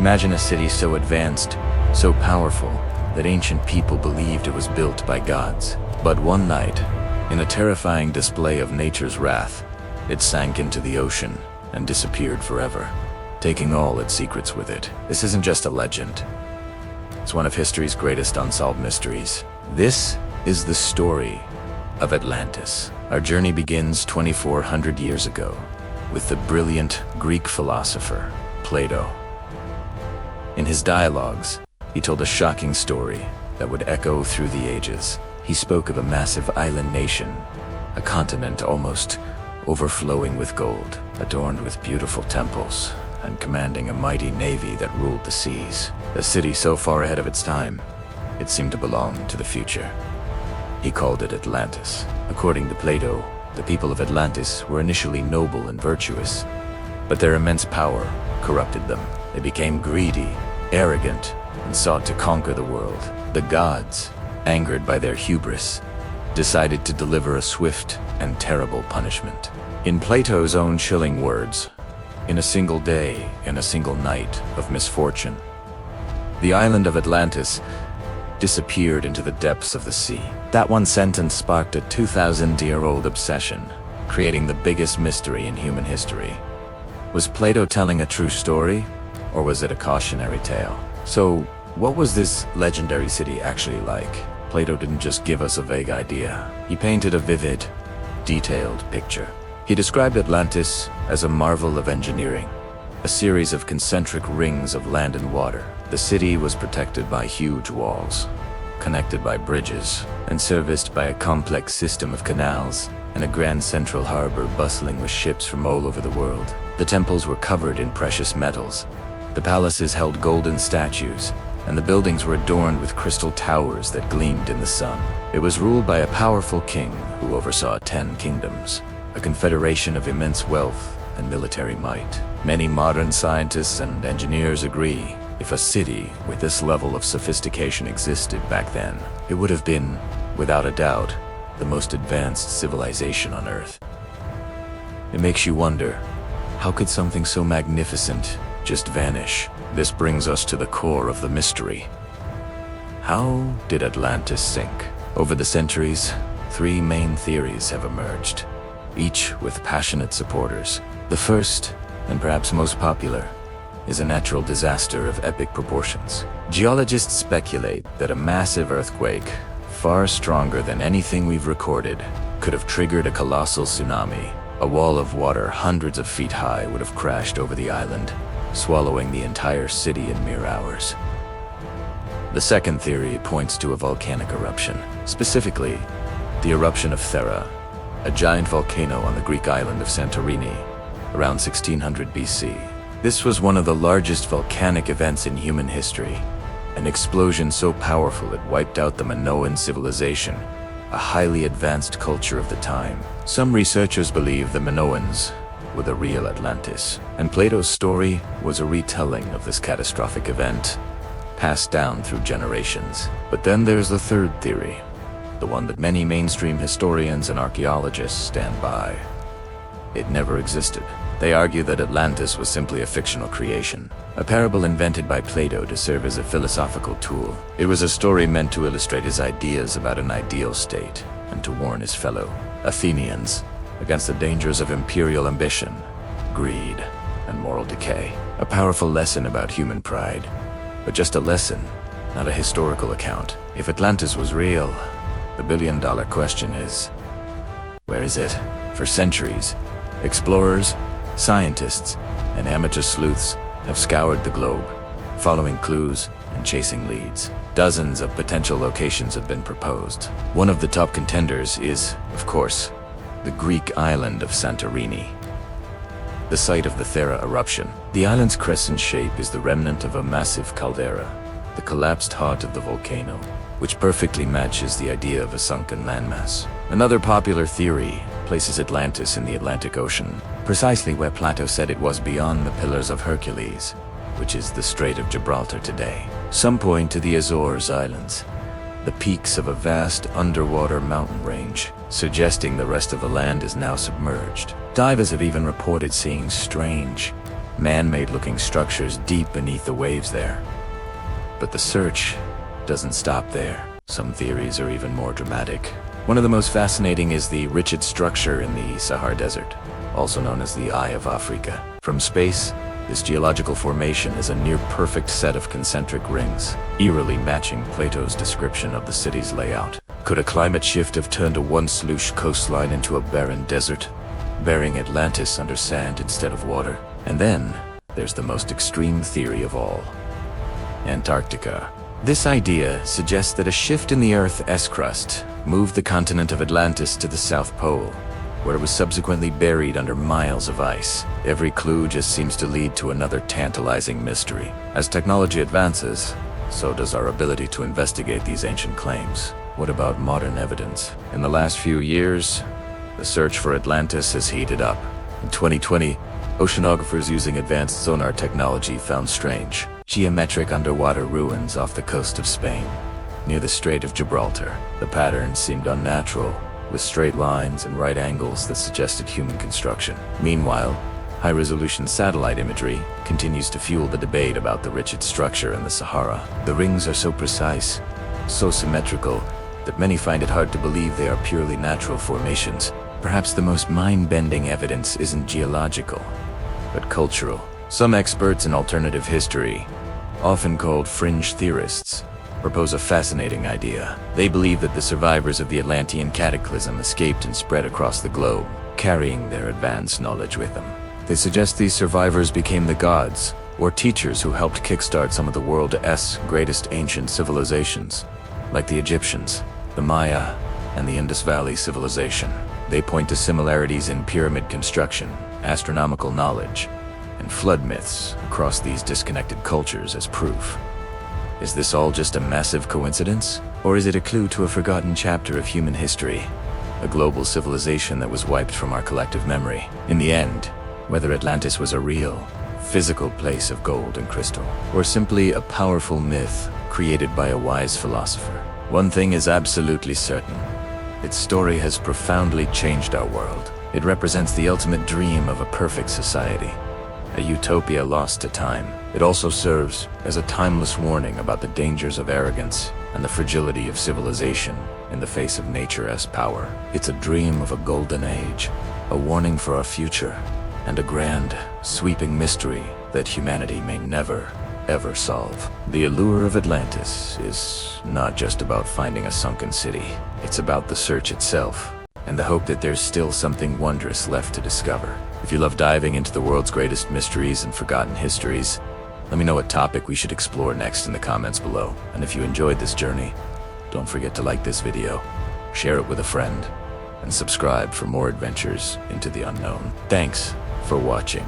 Imagine a city so advanced, so powerful, that ancient people believed it was built by gods. But one night, in a terrifying display of nature's wrath, it sank into the ocean and disappeared forever, taking all its secrets with it. This isn't just a legend. It's one of history's greatest unsolved mysteries. This is the story of Atlantis. Our journey begins 2,400 years ago with the brilliant Greek philosopher, Plato. In his dialogues, he told a shocking story that would echo through the ages. He spoke of a massive island nation, a continent almost overflowing with gold, adorned with beautiful temples, and commanding a mighty navy that ruled the seas. A city so far ahead of its time, it seemed to belong to the future. He called it Atlantis. According to Plato, the people of Atlantis were initially noble and virtuous, but their immense power corrupted them. They became greedy, arrogant, and sought to conquer the world. The gods, angered by their hubris, decided to deliver a swift and terrible punishment. In Plato's own chilling words, in a single day and a single night of misfortune, the island of Atlantis disappeared into the depths of the sea. That one sentence sparked a 2,000-year-old obsession, creating the biggest mystery in human history. Was Plato telling a true story, or was it a cautionary tale? So, what was this legendary city actually like? Plato didn't just give us a vague idea. He painted a vivid, detailed picture. He described Atlantis as a marvel of engineering, a series of concentric rings of land and water. The city was protected by huge walls, connected by bridges, and serviced by a complex system of canals and a grand central harbor bustling with ships from all over the world. The temples were covered in precious metals. The palaces held golden statues, and the buildings were adorned with crystal towers that gleamed in the sun. It was ruled by a powerful king who oversaw 10 kingdoms, a confederation of immense wealth and military might. Many modern scientists and engineers agree, if a city with this level of sophistication existed back then, it would have been, without a doubt, the most advanced civilization on Earth. It makes you wonder, how could something so magnificent just vanish? This brings us to the core of the mystery. How did Atlantis sink? Over the centuries, 3 main theories have emerged, each with passionate supporters. The first, and perhaps most popular, is a natural disaster of epic proportions. Geologists speculate that a massive earthquake, far stronger than anything we've recorded, could have triggered a colossal tsunami. A wall of water hundreds of feet high would have crashed over the island, swallowing the entire city in mere hours. The second theory points to a volcanic eruption, specifically the eruption of Thera, a giant volcano on the Greek island of Santorini, around 1600 BC. This was one of the largest volcanic events in human history, an explosion so powerful it wiped out the Minoan civilization, a highly advanced culture of the time. Some researchers believe the Minoans were the real Atlantis, and Plato's story was a retelling of this catastrophic event, passed down through generations. But then there's the third theory, the one that many mainstream historians and archaeologists stand by. It never existed. They argue that Atlantis was simply a fictional creation, a parable invented by Plato to serve as a philosophical tool. It was a story meant to illustrate his ideas about an ideal state and to warn his fellow Athenians against the dangers of imperial ambition, greed, and moral decay. A powerful lesson about human pride, but just a lesson, not a historical account. If Atlantis was real, the billion-dollar question is, where is it? For centuries, explorers, scientists, and amateur sleuths have scoured the globe, following clues and chasing leads. Dozens of potential locations have been proposed. One of the top contenders is, of course, the Greek island of Santorini, the site of the Thera eruption. The island's crescent shape is the remnant of a massive caldera, the collapsed heart of the volcano, which perfectly matches the idea of a sunken landmass. Another popular theory places Atlantis in the Atlantic Ocean, precisely where Plato said it was beyond the Pillars of Hercules, which is the Strait of Gibraltar today. Some point to the Azores Islands, the peaks of a vast underwater mountain range, suggesting the rest of the land is now submerged. Divers have even reported seeing strange, man-made looking structures deep beneath the waves there. But the search doesn't stop there. Some theories are even more dramatic. One of the most fascinating is the Richet structure in the Sahara Desert, also known as the Eye of Africa. From space, this geological formation is a near-perfect set of concentric rings, eerily matching Plato's description of the city's layout. Could a climate shift have turned a once lush coastline into a barren desert, burying Atlantis under sand instead of water? And then, there's the most extreme theory of all: Antarctica. This idea suggests that a shift in the Earth's crust moved the continent of Atlantis to the South Pole, where it was subsequently buried under miles of ice. Every clue just seems to lead to another tantalizing mystery. As technology advances, so does our ability to investigate these ancient claims. What about modern evidence? In the last few years, the search for Atlantis has heated up. In 2020, oceanographers using advanced sonar technology found strange, geometric underwater ruins off the coast of Spain, near the Strait of Gibraltar. The patterns seemed unnatural, with straight lines and right angles that suggested human construction. Meanwhile, high-resolution satellite imagery continues to fuel the debate about the Richet structure in the Sahara. The rings are so precise, so symmetrical, that many find it hard to believe they are purely natural formations. Perhaps the most mind-bending evidence isn't geological, but cultural. Some experts in alternative history, often called fringe theorists, propose a fascinating idea. They believe that the survivors of the Atlantean cataclysm escaped and spread across the globe, carrying their advanced knowledge with them. They suggest these survivors became the gods, or teachers who helped kickstart some of the world's greatest ancient civilizations, like the Egyptians, the Maya, and the Indus Valley civilization. They point to similarities in pyramid construction, astronomical knowledge, and flood myths across these disconnected cultures as proof. Is this all just a massive coincidence? Or is it a clue to a forgotten chapter of human history? A global civilization that was wiped from our collective memory. In the end, whether Atlantis was a real, physical place of gold and crystal, or simply a powerful myth created by a wise philosopher, one thing is absolutely certain: its story has profoundly changed our world. It represents the ultimate dream of a perfect society, a utopia lost to time. It also serves as a timeless warning about the dangers of arrogance and the fragility of civilization in the face of nature's power. It's a dream of a golden age, a warning for our future, and a grand, sweeping mystery that humanity may never, ever solve. The allure of Atlantis is not just about finding a sunken city. It's about the search itself, and the hope that there's still something wondrous left to discover. If you love diving into the world's greatest mysteries and forgotten histories, let me know what topic we should explore next in the comments below. And if you enjoyed this journey, don't forget to like this video, share it with a friend, and subscribe for more adventures into the unknown. Thanks for watching.